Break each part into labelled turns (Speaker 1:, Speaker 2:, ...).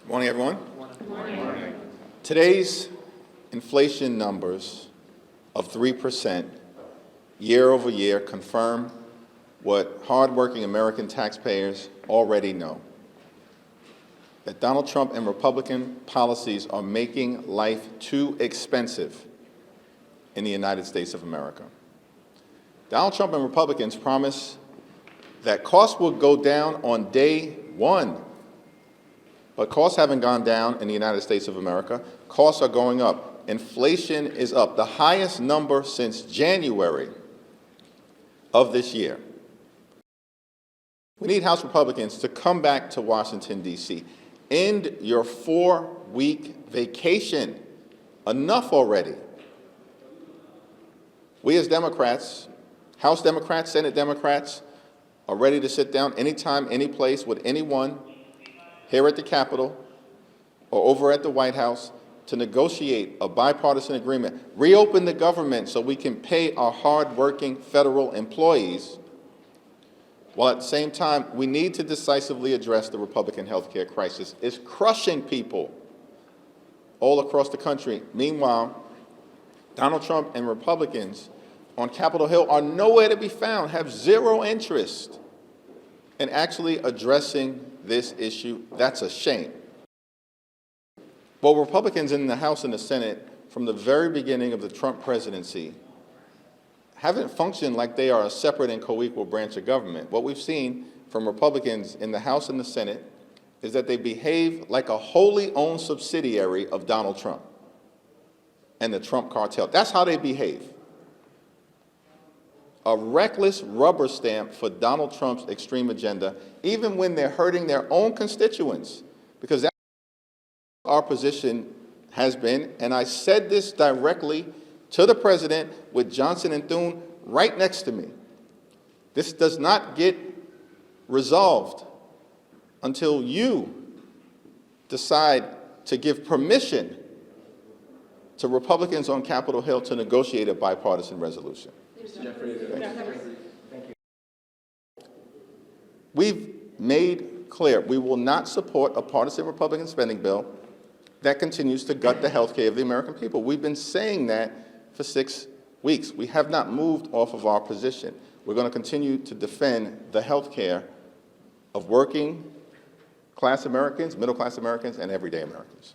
Speaker 1: Good morning, everyone. Good morning. Today's inflation numbers of 3% year over year confirm what hardworking American taxpayers already know, that Donald Trump and Republican policies are making life too expensive in the United States of America. Donald Trump and Republicans promise that costs will go down on day one. But costs haven't gone down in the United States of America. Costs are going up. Inflation is up, the highest number since January of this year. We need House Republicans to come back to Washington, D.C. End your 4-week vacation. Enough already. We as Democrats, House Democrats, Senate Democrats, are ready to sit down anytime, any place with anyone here at the Capitol or over at the White House to negotiate a bipartisan agreement, reopen the government so we can pay our hardworking federal employees, while at the same time we need to decisively address the Republican health care crisis. It's crushing people all across the country. Meanwhile, Donald Trump and Republicans on Capitol Hill are nowhere to be found, have zero interest in actually addressing this issue. That's a shame. But Republicans in the House and the Senate, from the very beginning of the Trump presidency, haven't functioned like they are a separate and co-equal branch of government. What we've seen from Republicans in the House and the Senate is that they behave like a wholly owned subsidiary of Donald Trump and the Trump cartel. That's how they behave. A reckless rubber stamp for Donald Trump's extreme agenda, even when they're hurting their own constituents, because that's what our position has been. And I said this directly to the president with Johnson and Thune right next to me. This does not get resolved until you decide to give permission to Republicans on Capitol Hill to negotiate a bipartisan resolution.
Speaker 2: Jeffries.
Speaker 1: Thank you. We've made clear we will not support a partisan Republican spending bill that continues to gut the health care of the American people. We've been saying that for 6 weeks. We have not moved off of our position. We're going to continue to defend the health care of working class Americans, middle class Americans, and everyday Americans.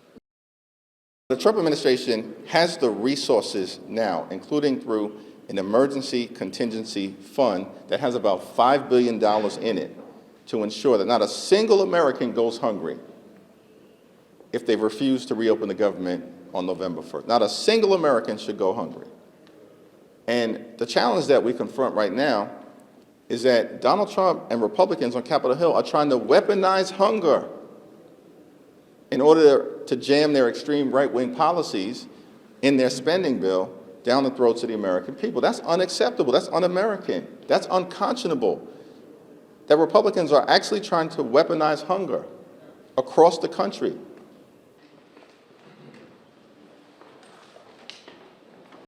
Speaker 1: The Trump administration has the resources now, including through an emergency contingency fund that has about $5 billion in it, to ensure that not a single American goes hungry if they refuse to reopen the government on November 1st. Not a single American should go hungry. And the challenge that we confront right now is that Donald Trump and Republicans on Capitol Hill are trying to weaponize hunger in order to jam their extreme right-wing policies in their spending bill down the throats of the American people. That's unacceptable. That's un-American. That's unconscionable. That Republicans are actually trying to weaponize hunger across the country